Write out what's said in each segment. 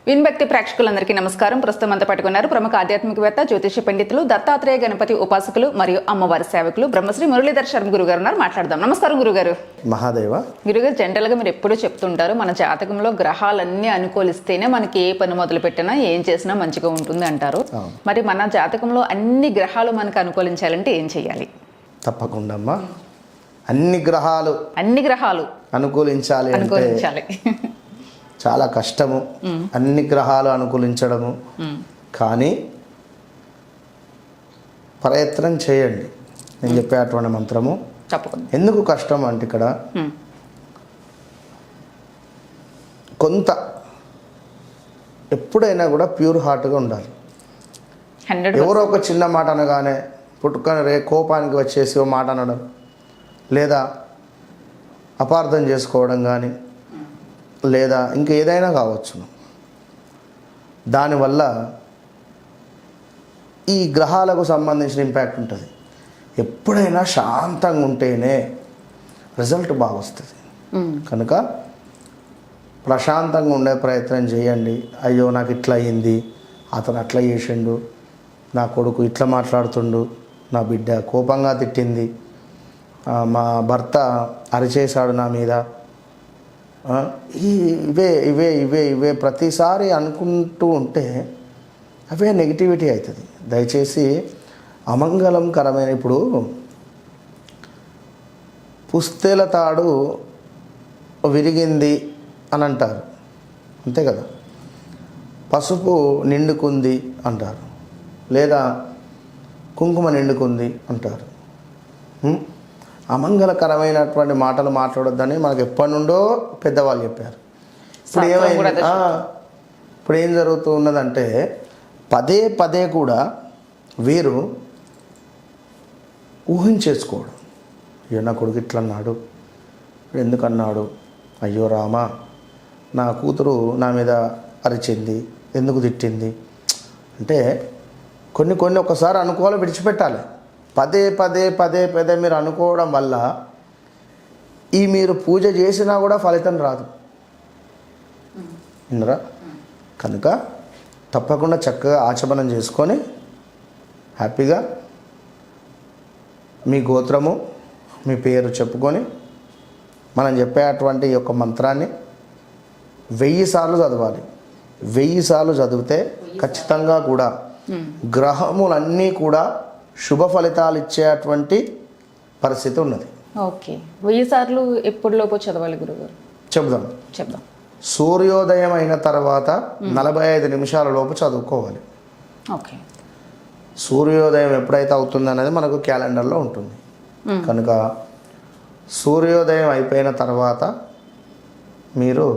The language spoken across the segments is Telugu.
విన్భక్తి ప్రేక్షకులందరికీ నమస్కారం. ప్రస్తుతం అంతా పట్టుకున్నారు ప్రముఖ ఆధ్యాత్మికవేత్త, జ్యోతిష పండితులు, దత్తాత్రేయ గణపతి ఉపాసకులు మరియు అమ్మవారి సేవకులు బ్రహ్మశ్రీ మురళీధర్ శర్మ గురుగారు ఉన్నారు. మాట్లాడదాం. నమస్కారం గురుగారు. మహాదేవ. గురుగారు, జనరల్ గా మీరు ఎప్పుడూ చెప్తుంటారు మన జాతకంలో గ్రహాలన్నీ అనుకూలిస్తేనే మనకి ఏ పని మొదలు పెట్టినా ఏం చేసినా మంచిగా ఉంటుంది అంటారు. మరి మన జాతకంలో అన్ని గ్రహాలు మనకు అనుకూలించాలంటే ఏం చేయాలి? తప్పకుండా అమ్మా. అన్ని గ్రహాలు అనుకూలించాలి చాలా కష్టము. అన్ని గ్రహాలు అనుకూలించడము, కానీ ప్రయత్నం చేయండి. నేను చెప్పేటువంటి మంత్రము ఎందుకు కష్టం అంటే ఇక్కడ కొంత ఎప్పుడైనా కూడా ప్యూర్ హార్ట్గా ఉండాలి. ఎవరో ఒక చిన్న మాట అనగానే పుట్టుకొని కోపానికి వచ్చేసి ఓ మాట అనడం, లేదా అపార్థం చేసుకోవడం కానీ, లేదా ఇంకేదైనా కావచ్చును. దానివల్ల ఈ గ్రహాలకు సంబంధించిన ఇంపాక్ట్ ఉంటుంది. ఎప్పుడైనా శాంతంగా ఉంటేనే రిజల్ట్ బాగా వస్తుంది. కనుక ప్రశాంతంగా ఉండే ప్రయత్నం చేయండి. అయ్యో నాకు ఇట్లా అయ్యింది, అతను అట్లా చేసిండు, నా కొడుకు ఇట్లా మాట్లాడుతుండు, నా బిడ్డ కోపంగా తిట్టింది, మా భర్త అరిచేశాడు నా మీద, ఇవే ఇవే ఇవే ఇవే ప్రతిసారి అనుకుంటూ ఉంటే అవే నెగిటివిటీ అవుతుంది. దయచేసి అమంగళంకరమైన, ఇప్పుడు పుస్తెల తాడు విరిగింది అని అంటారు, అంతే కదా. పసుపు నిండుకుంది అంటారు, లేదా కుంకుమ నిండుకుంది అంటారు. అమంగళకరమైనటువంటి మాటలు మాట్లాడొద్దని మనకు ఎప్పటి నుండో పెద్దవాళ్ళు చెప్పారు. ఇప్పుడు ఏమైంది, ఇప్పుడు ఏం జరుగుతూ ఉన్నదంటే పదే పదే కూడా వీరు ఊహించేసుకోవడం. అయ్యో నా కొడుకు ఇట్లా అన్నాడు, ఎందుకన్నాడు, అయ్యో రామా నా కూతురు నా మీద అరిచింది, ఎందుకు తిట్టింది అంటే కొన్ని ఒకసారి అనుకోవాలి, విడిచిపెట్టాలి. పదే పదే పదే పదే మీరు అనుకోవడం వల్ల మీరు పూజ చేసినా కూడా ఫలితం రాదు. విన్నరా? కనుక తప్పకుండా చక్కగా ఆచమనం చేసుకొని హ్యాపీగా మీ గోత్రము మీ పేరు చెప్పుకొని మనం చెప్పేటువంటి యొక్క మంత్రాన్ని 1000 సార్లు చదవాలి. 1000 సార్లు చదివితే ఖచ్చితంగా కూడా గ్రహములన్నీ కూడా శుభ ఫలితాలు ఇచ్చేటువంటి పరిస్థితి ఉన్నది. ఓకే, 1000 సార్లు ఎప్పటిలోపు చదవాలి గురుగారు? చెప్దాం. సూర్యోదయం అయిన తర్వాత 45 నిమిషాల లోపు చదువుకోవాలి. ఓకే. సూర్యోదయం ఎప్పుడైతే అవుతుంది అనేది మనకు క్యాలెండర్లో ఉంటుంది. కనుక సూర్యోదయం అయిపోయిన తర్వాత మీరు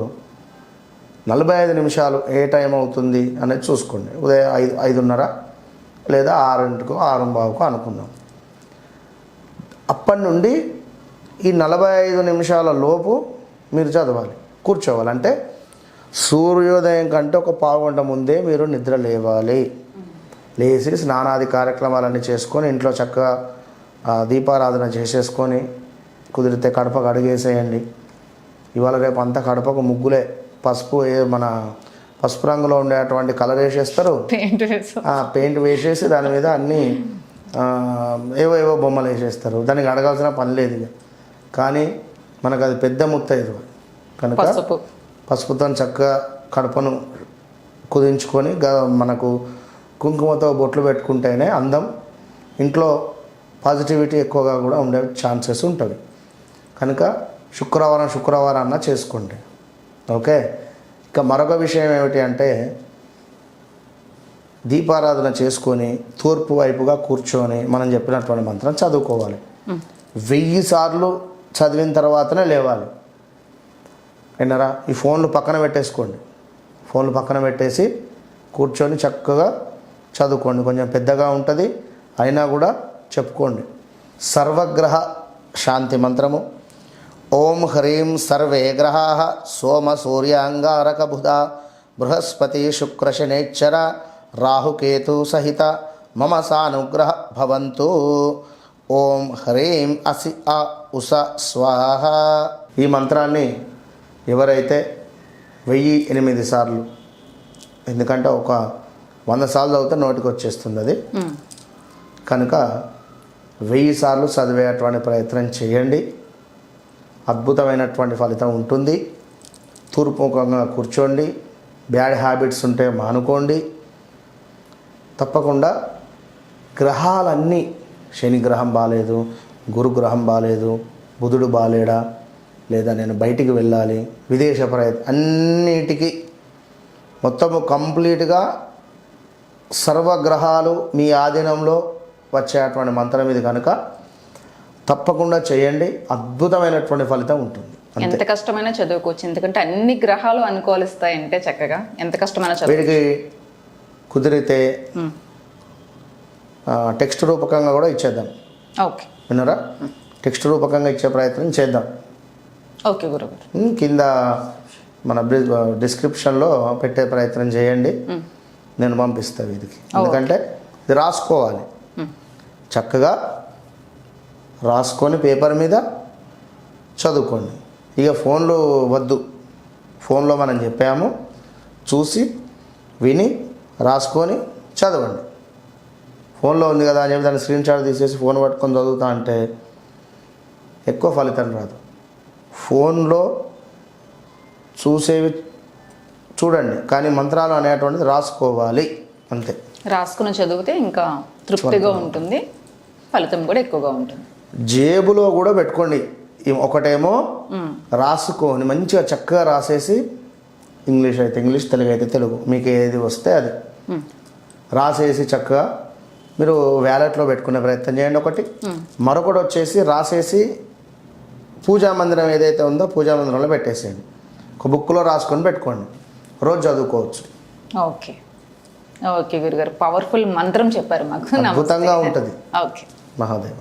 45 నిమిషాలు ఏ టైం అవుతుంది అనేది చూసుకోండి. ఉదయం 5:30 లేదా 6:00కో 6:15కో అనుకుందాం. అప్పటి నుండి ఈ 45 నిమిషాల లోపు మీరు చదవాలి, కూర్చోవాలి. అంటే సూర్యోదయం కంటే ఒక పావుగంట ముందే మీరు నిద్ర లేవాలి. లేచి స్నానాది కార్యక్రమాలన్నీ చేసుకొని ఇంట్లో చక్కగా దీపారాధన చేసేసుకొని కుదిరితే కడపకు అడుగేసేయండి. ఇవాళ రేపు అంతా కడపకు ముగ్గులే, మన పసుపు రంగులో ఉండేటువంటి కలర్ వేసేస్తారు, పెయింట్ వేసేసి దాని మీద అన్నీ ఏవో బొమ్మలు వేసేస్తారు. దానికి అడగాల్సిన పని లేదు. కానీ మనకు అది పెద్ద ముత్తైదు కనుక పసుపుతో చక్కగా కడపను కుదించుకొని మనకు కుంకుమతో బొట్లు పెట్టుకుంటేనే అందం, ఇంట్లో పాజిటివిటీ ఎక్కువగా కూడా ఉండే ఛాన్సెస్ ఉంటుంది. కనుక శుక్రవారం అన్నా చేసుకోండి. ఓకే. ఇక మరొక విషయం ఏమిటి అంటే దీపారాధన చేసుకొని తూర్పు వైపుగా కూర్చొని మనం చెప్పినటువంటి మంత్రం చదువుకోవాలి. 1000 సార్లు చదివిన తర్వాతనే లేవాలి. విన్నారా? ఈ ఫోన్లు పక్కన పెట్టేసుకోండి. ఫోన్లు పక్కన పెట్టేసి కూర్చొని చక్కగా చదువుకోండి. కొంచెం పెద్దగా ఉంటుంది అయినా కూడా చెప్పుకోండి. సర్వగ్రహ శాంతి మంత్రము. ఓం హ్రీం సర్వే గ్రహాః సోమ సూర్యాంగారక బుధ బృహస్పతి శుక్ర శనైశ్చర రాహుకేతు సహిత మమ సానుగ్రహ భవంతు. ఓం హ్రీం అసి అ ఉష స్వాహ. ఈ మంత్రాన్ని ఎవరైతే 1008 సార్లు ఎందుకంటే ఒక 100 సార్లు చదివితే నోటికి వచ్చేస్తుంది అది. కనుక 1000 సార్లు చదివేటువంటి ప్రయత్నం చేయండి. అద్భుతమైనటువంటి ఫలితం ఉంటుంది. తూర్పుముఖంగా కూర్చోండి. బ్యాడ్ హ్యాబిట్స్ ఉంటే మానుకోండి. తప్పకుండా గ్రహాలన్నీ, శని గ్రహం బాగాలేదు, గురుగ్రహం బాగాలేదు, బుధుడు బాలేడా, లేదా నేను బయటికి వెళ్ళాలి, విదేశ ప్రయత్నం, అన్నిటికీ మొత్తము కంప్లీట్గా సర్వగ్రహాలు మీ ఆధీనంలో వచ్చేటువంటి మంత్రం ఇది కనుక తప్పకుండా చేయండి. అద్భుతమైనటువంటి ఫలితం ఉంటుంది. ఎంత కష్టమైనా చదువుకోవచ్చు, ఎందుకంటే అన్ని గ్రహాలు అనుకూలిస్తాయంటే చక్కగా ఎంత కష్టమైనా చదువు. వీడికి కుదిరితే టెక్స్ట్ రూపకంగా కూడా ఇచ్చేద్దాం. ఓకే, విన్నారా? టెక్స్ట్ రూపకంగా ఇచ్చే ప్రయత్నం చేద్దాం. ఓకే గురుగారు. కింద మన డిస్క్రిప్షన్లో పెట్టే ప్రయత్నం చేయండి. నేను పంపిస్తాను వీరికి. ఎందుకంటే ఇది రాసుకోవాలి, చక్కగా రాసుకొని పేపర్ మీద చదువుకోండి. ఇక ఫోన్లో వద్దు, ఫోన్లో మనం చెప్పాము, చూసి విని రాసుకొని చదవండి. ఫోన్లో ఉంది కదా అని చెప్పి దాన్ని స్క్రీన్ షాట్ తీసేసి ఫోన్ పట్టుకొని చదువుతా అంటే ఎక్కువ ఫలితం రాదు. ఫోన్లో చూసేవి చూడండి, కానీ మంత్రాలు అనేటువంటిది రాసుకోవాలి అంతే. రాసుకుని చదివితే ఇంకా తృప్తిగా ఉంటుంది, ఫలితం కూడా ఎక్కువగా ఉంటుంది. జేబులో కూడా పెట్టుకోండి. ఒకటేమో రాసుకొని మంచిగా చక్కగా రాసేసి, ఇంగ్లీష్ అయితే ఇంగ్లీష్, తెలుగు అయితే తెలుగు, మీకు ఏది వస్తే అది రాసేసి చక్కగా మీరు వ్యాలెట్లో పెట్టుకునే ప్రయత్నం చేయండి ఒకటి. మరొకటి వచ్చేసి రాసేసి పూజా మందిరం ఏదైతే ఉందో పూజా మందిరంలో పెట్టేసేయండి. ఒక బుక్లో రాసుకొని పెట్టుకోండి, రోజు చదువుకోవచ్చు. ఓకే ఓకే గురుగారు, పవర్ఫుల్ మంత్రం చెప్పారు మాకు. అద్భుతంగా ఉంటుంది. ఓకే మహాదేవ.